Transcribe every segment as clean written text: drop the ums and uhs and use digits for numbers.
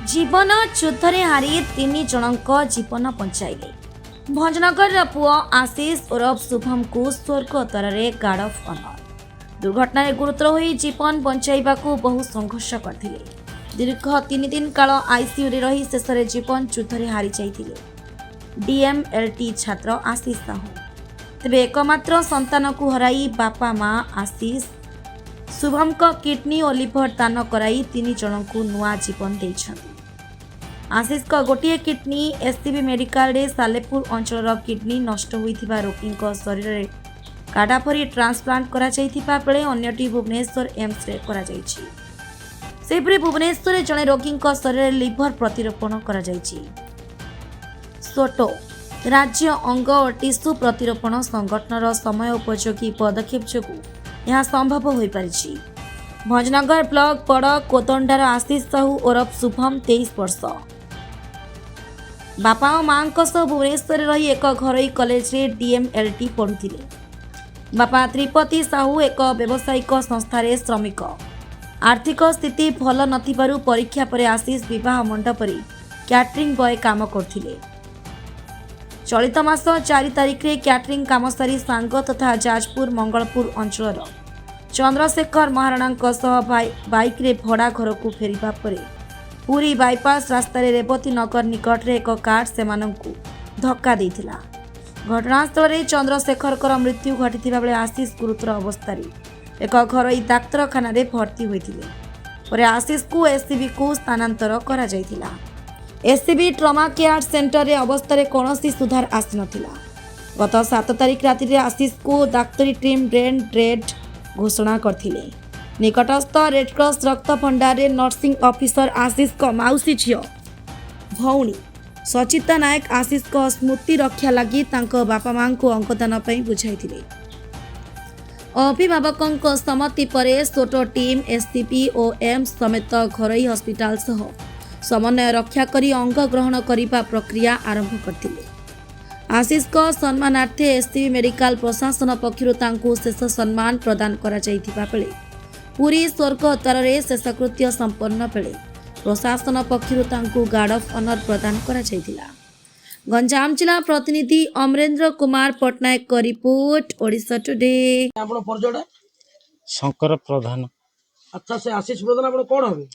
जीवन युद्धरे हारी तीन जनक जीवन बचाइले। भंजनगर पुओ आशीष उर्फ शुभम को स्वर्गद्वार गार्ड ऑफ ऑनर। दुर्घटना गुरुतर हो जीवन बचाइबा बहु संघर्ष करते। दीर्घ 3 दिन काल आईसीयू रे रही शेष जीवन युद्धरे हारी जाइतिले डीएमएलटी छात्र आशीष साहू। तेबे एकमात्र संतान को हराई बापा माँ आशीष शुभम को किडनी और लिभर दान कराई 3 जन को नुआ जीवन देइछन्ति। आशीष को गोटे किडनी एससीबी मेडिकल रे सालेपुर अंचल किडनी नष्ट होइथिबा रोगी शरीर में काडाफरी ट्रांसप्लांट करा जाइथिबा बेले अन्यटी भुवनेश्वर एम्स रे करा जाइछि। सेपरि भुवनेश्वर जने रोगी शरीर में लिभर प्रतिरोपण करा जाइछि। सोटो राज्य अंग और टिश्यू प्रतिरोपण संगठन समय उपयोगी पदक्षेप जोगु यह संभव हो पारिछि। भंजनगर ब्लॉक बड़ कोतंडार आशीष साहू उर्फ शुभम 23 वर्ष बापा और माँ भुवनेश्वर रही एक घरोई कॉलेज रे डीएमएलटी पढ़ुथिले। बापा त्रिपति साहू एक व्यावसायिक संस्थार श्रमिक। आर्थिक स्थिति भल नथिबारु परीक्षा पर आशीष विवाह मंडपरी कैटरिंग बॉय काम करथिले। चलित मास 4 तारिख रे कैटरिंग काम सारी सांग तथा जाजपुर मंगलपुर अंचल चंद्रशेखर महाराणा सह बाइक रे भड़ा घर को फेरिबा परे पूरी बाईपास रास्तार रेवती नगर निकट रे एक कार सेमानंकु धक्का देइथिला। घटनास्थल रे चंद्रशेखर मृत्यु घटिथिबा बेले आशीष गुरुतर अवस्था एक घरोई डाक्तरखाना रे भर्ती होइथिले। परे आशीष को एससीबी को स्थानांतर करा जाइथिला। एससीबी ट्रमा केयर सेंटर रे अवस्था रे कोनोसी सुधार आसी नथिला। गत 7 तारिख राति रे आशीष को डाक्तरी टीम ब्रेन डेड घोषणा करथिले। निकटस्थ रेडक्रॉस रक्त भंडार रे नर्सिंग ऑफिसर आशीष को माउसी झियो भौणी सचिता नायक आशीष को स्मृति रक्षा लगी तांको बापा मां को अंगदान पई बुझाइथिले। अभिभावक सम्मति परे सोटो टीम एससीपी और एम्स समेत घरोई हस्पिटाल सह समन्वय रक्षा करी अंग ग्रहण करिबा प्रक्रिया आरंभ करथिले। आशीष को सम्मानार्थे एससीबी मेडिकल प्रशासन पक्षरु तांको शेष सम्मान प्रदान करा जाइथिबा बेले पूरी स्वर्गद्वार रे शेषकृत्य संपन्न बेले प्रशासन पक्षरु तांको गार्ड ऑफ ऑनर प्रदान करा जाइथिला। गंजाम जिला प्रतिनिधि अमरेंद्र कुमार पटनायक को रिपोर्ट ओडिशा टुडे। आपण परिचयटा शंकर प्रधान। अच्छा से आशीष प्रधान आपण कोन हबे?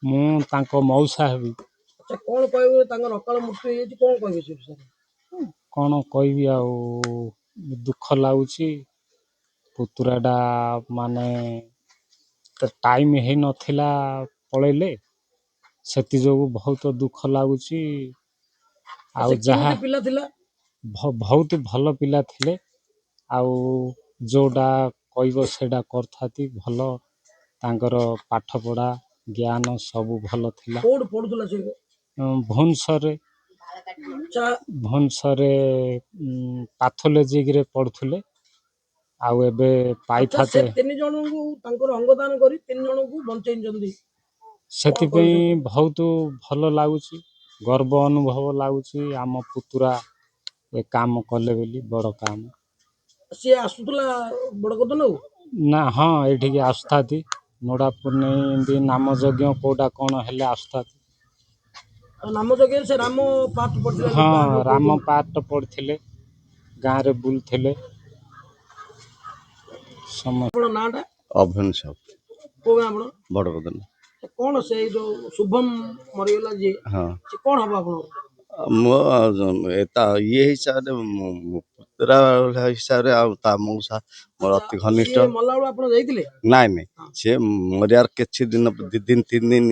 मु तांको मौसा हेबी। अच्छा कोन कहबे तांकर अकाल मृत्यु हे जे कोन कहबे से विषय कोन कहबी आ दुख लाଗୁଛି पुतुराडा माने टाइम हे नथिला पळेले सेति जोगु बहुत दुख लाଗୁଛି। आ जहा पिला थिला बहुत भल पिला थिले आ जोडा कहबो सेडा करथाती भल तांकर पाठ पढ़ा ज्ञान सब भल थिला। कोड पढुतला से भुवनेश्वर अच्छा भुवनेश्वर पैथोलॉजी रे पढ़ुले आउ एबे अच्छा से पाइथाते 3 जन को तांकर अंगदान करी 3 जन को बंचेन जल्दी सेति पे बहुत भल लाଗୁଛି गर्व अनुभव लाଗୁଛି आम पुतुरा ए काम कले बेली बड़ काम से आसुतला बड़ कत न ना। हाँ एठी के आस्थाती नोडा पुने नाम यज्ञ कोडा कोन हेले आस्थाती। नाम जगे से राम पाठ पढला। हाँ राम पाठ पढ़थिले गाँ रे बुलथिले समस्त। आपण नाटा अभन सब को आपण बड़ बदन कोन से जो शुभम मरियला जे हाँ से कोन हबा आपण मो एता ये हिसाब रे पुतरा हिसाब रे आ ता मौसा मोर अति घनिष्ठ से मल्लाळ आपण जाइतिले नाइ नाइ से मरियार केछि दिन 2 दिन 3 दिन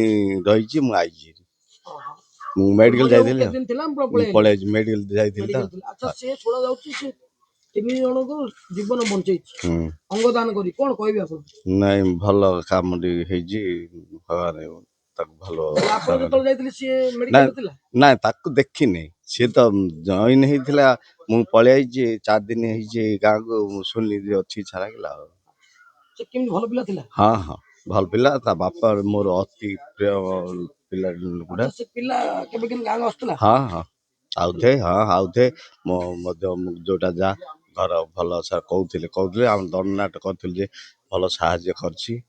रही छी मु आई छी मेडिकल जाइतिले दिन थिला पळे मेडिकल जाइतिले ता। अच्छा से छोड़ा जाउची से 3 जन को जीवन बंचै अंगदान करी कोन कहबे आपण नाइ भल काम हे जी भगवान तक भलो आपण जतल जाइतिले से मेडिकल थिला ना ताकू देखी नहीं सी तो जॉइन होता मुझे पलि आई 4 दिन हो गाँव को सुनी अच्छी छाड़ा गला से केम भल पिला थिला। हाँ हाँ भल पिला ता बापा मोर अति प्रिय पिला गुड़ा से पिला केबे केन गाँव आस्तला हाँ हाँ आउथे हाँ आउथे जोटा जा घर भल सा कहते आम दंडनाट करथिल जे भल साहाय्य करछि।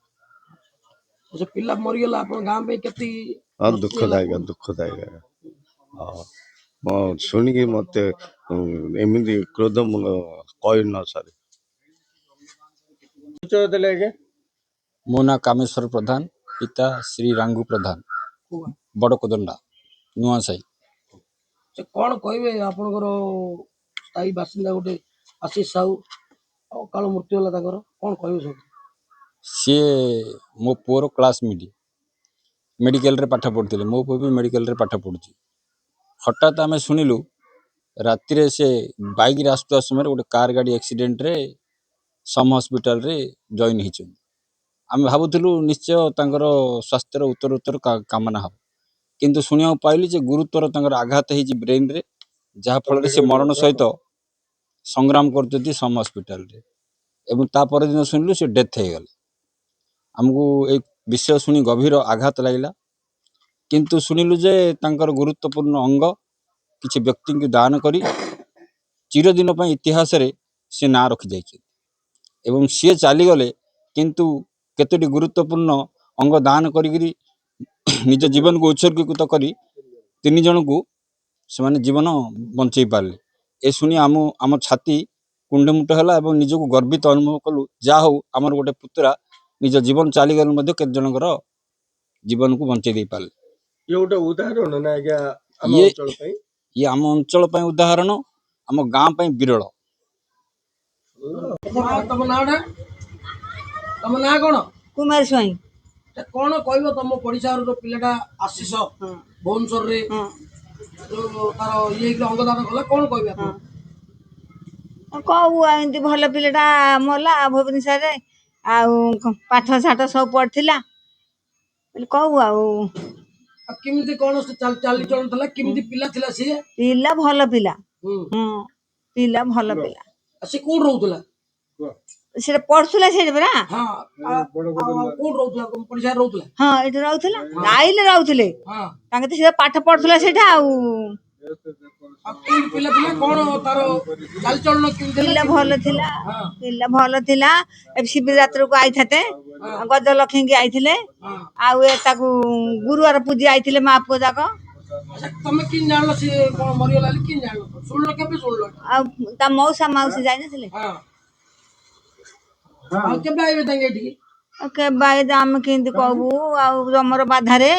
से पिला मरिगला आपण गाँव पे केती ହଁ ଦୁଃଖଦାୟକ ହଁ ମୁଁ ଶୁଣିକି ମତେ ଏମିତି କ୍ରୋଧ ମୁଁ କହି ନ ସରେ। ପରିଚୟ ଦେଲେ ଆଜ୍ଞା। ମୋ ନାଁ କାମେଶ୍ୱର ପ୍ରଧାନ, ପିତା ଶ୍ରୀ ରାଙ୍ଗୁ ପ୍ରଧାନ, ବଡ଼କୋଦଣ୍ଡା ନୂଆ ସାହି। ସେ କଣ କହିବେ ଆପଣଙ୍କର ସ୍ଥାୟୀ ବାସିନ୍ଦା ଗୋଟେ ଆଶିଷ ସାହୁ ଅକାଳ ମୃତ୍ୟୁ ହେଲା ତାଙ୍କର, କଣ କହିବେ ସବୁ? ସିଏ ମୋ ପୁଅର କ୍ଲାସମେଟ୍, ମେଡ଼ିକାଲରେ ପାଠ ପଢ଼ୁଥିଲେ। ମୋ ପୁଅ ବି ମେଡ଼ିକାଲରେ ପାଠ ପଢ଼ୁଛି। ହଠାତ୍ ଆମେ ଶୁଣିଲୁ ରାତିରେ ସେ ବାଇକ୍ରେ ଆସୁଥିବା ସମୟରେ ଗୋଟେ କାର୍ ଗାଡ଼ି ଆକ୍ସିଡେଣ୍ଟରେ ସମ୍ ହସ୍ପିଟାଲରେ ଜଏନ୍ ହେଇଛନ୍ତି। ଆମେ ଭାବୁଥିଲୁ ନିଶ୍ଚୟ ତାଙ୍କର ସ୍ୱାସ୍ଥ୍ୟର ଉତ୍ତରୋତ୍ତର କାମନା ହେବ, କିନ୍ତୁ ଶୁଣିବାକୁ ପାଇଲୁ ଯେ ଗୁରୁତର ତାଙ୍କର ଆଘାତ ହେଇଛି ବ୍ରେନ୍ରେ, ଯାହାଫଳରେ ସେ ମରଣ ସହିତ ସଂଗ୍ରାମ କରୁଛନ୍ତି ସମ୍ ହସ୍ପିଟାଲରେ, ଏବଂ ତା ପରଦିନ ଶୁଣିଲୁ ସେ ଡେଥ୍ ହେଇଗଲେ। ଆମକୁ ଏଇ ବିଷୟ ଶୁଣି ଗଭୀର ଆଘାତ ଲାଗିଲା, କିନ୍ତୁ ଶୁଣିଲୁ ଯେ ତାଙ୍କର ଗୁରୁତ୍ୱପୂର୍ଣ୍ଣ ଅଙ୍ଗ କିଛି ବ୍ୟକ୍ତିଙ୍କୁ ଦାନ କରି ଚିରଦିନ ପାଇଁ ଇତିହାସରେ ସେ ନାଁ ରଖିଯାଇଛନ୍ତି। ଏବଂ ସିଏ ଚାଲିଗଲେ କିନ୍ତୁ କେତୋଟି ଗୁରୁତ୍ୱପୂର୍ଣ୍ଣ ଅଙ୍ଗ ଦାନ କରିକିରି ନିଜ ଜୀବନକୁ ଉତ୍ସର୍ଗୀକୃତ କରି 3 ଜଣଙ୍କୁ ସେମାନେ ଜୀବନ ବଞ୍ଚେଇ ପାରିଲେ। ଏ ଶୁଣି ଆମ ଛାତି କୁଣ୍ଡେମୁଟ ହେଲା ଏବଂ ନିଜକୁ ଗର୍ବିତ ଅନୁଭବ କଲୁ, ଯାହା ହଉ ଆମର ଗୋଟେ ପୁତୁରା ନିଜ ଜୀବନ ଚାଲିଗଲେ ମଧ୍ୟ କେତେ ଜଣଙ୍କର ଜୀବନକୁ ବଞ୍ଚେଇ ଦେଇ ପାରିଲେ। ଇଏ ଗୋଟେ ଉଦାହରଣ ନା ଆଜ୍ଞା ଆମ ଅଞ୍ଚଳ ପାଇଁ। ଇଏ ଆମ ଅଞ୍ଚଳ ପାଇଁ ଉଦାହରଣ, ଆମ ଗାଁ ପାଇଁ ବିରଳ। ତମ ନାଁଟା, ତମ ନାଁ କଣ? କୁମାରୀ ସ୍ୱାଇଁ। କଣ କହିବ ତମ ପଡିଶାର ଯୋଉ ପିଲାଟା ଆଶିଷ ଭୁବନେଶ୍ୱରରେ ଯୋଉ ତାର ଇଏ ଅଙ୍ଗଦାନ କଲା, କଣ କହିବେ ଆପଣ? କହୁ ଏମିତି ଭଲ ପିଲାଟା ମଲା ଭୁବନେଶ୍ୱରରେ, ଆଉ ପାଠ ସାଠ ସବୁ ପଢ଼ିଥିଲା କହୁ ଆଉ। କେମିତି କଣ ଚାଲିଚଳନ ଥିଲା, କେମିତି ପିଲା ଥିଲା ସିଏ? ପିଲା ଭଲ ପିଲା, ପିଲା ଭଲ ପିଲା। ସେ କୋଉଠି ରହୁଥିଲା? ସେଟା ପଢୁଥିଲା ସେଇଠି ପରା। କୋଉଠି ରହୁଥିଲା? ପଡିଶାରେ ରହୁଥିଲା? ହଁ ଏଠି ରହୁଥିଲା, ଆଇଲେ ରହୁଥିଲେ ତାଙ୍କେ ତ ସେ ପାଠ ପଢୁଥିଲା ସେଇଟା ଆଉ। ପିଲା ଥିଲା କଣ ତାର ଚାଲିଚଳନ କେମିତି? ପିଲା ଭଲ ଥିଲା, ପିଲା ଭଲ ଥିଲା। ଶିବରାତ୍ରିକୁ ଆଇଥାତେ, ଗଜଲକ୍ଷ୍ମୀ ଆଇଥିଲେ, ଆଉ ଏ ତାକୁ ଗୁରୁବାର ପୂଜା ଆଇଥିଲେ ମା ପୁଅ ଯାକ। ତମେ କିନ୍ ଜାଣିଲ ସିଏ କଣ ମରିଗଲା ବୋଲି? କିନ୍ ଜାଣିଲ? ଶୁଣିଲ କେବେ ଶୁଣିଲ? ଆଉ ତା ମଉସା ମାଉସୀ ଯାଇନଥିଲେ? ଆଉ କେବେ ଆଇବେ ତାଙ୍କେ ଏଠିକି? କେବେ ଆମେ କେମିତି କହିବୁ ଆଉ, ତମର ବାଧାରେ।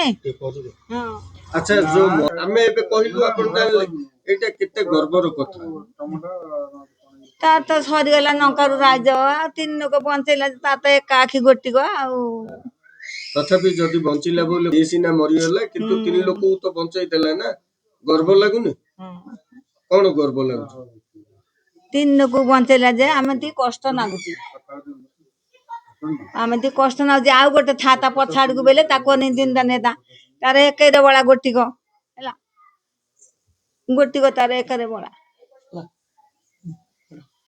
ଆଚ୍ଛା, ଯୋଉ ଆମେ ଏବେ କହିଲୁ ଆପଣ ଜାଣିଲେ, ଏଇଟା କେତେ ଗର୍ବର କଥା। ତାର ତ ସରିଗଲା ନଙ୍କାରୁ ରାଜ, ଆଉ 3 ଲୋକ ବଞ୍ଚେଇଲା, ତାର ତ ଏକା ଆଖି ଗୋଟିକ ଆଉ। ତଥାପି ଯଦି ବଞ୍ଚିଲା ବୋଲି ଇଏ ସିନା ମରିଗଲା, କିନ୍ତୁ 3 ଲୋକକୁ ତ ବଞ୍ଚେଇ ଦେଲା ନା, ଗର୍ବ ଲାଗୁନି? କଣ ଗର୍ବ ଲାଗୁଛି? 3 ଲୋକକୁ ବଞ୍ଚେଇଲା ଯେ ଆମେ ଟିକେ କଷ୍ଟ ଲାଗୁଛି, ଆମେ ଟିକେ କଷ୍ଟ ଲାଗୁଛି। ଆଉ ଗୋଟେ ତା ପଛ ଆଡକୁ ବେଲେ ତାକୁ ନିନ୍ଦିନ୍ଦ ନେତା, ତାର ଏକରେ ବଳା ଗୋଟିକ ହେଲା, ଗୋଟିକ ତାର ଏକରେ ବଳା।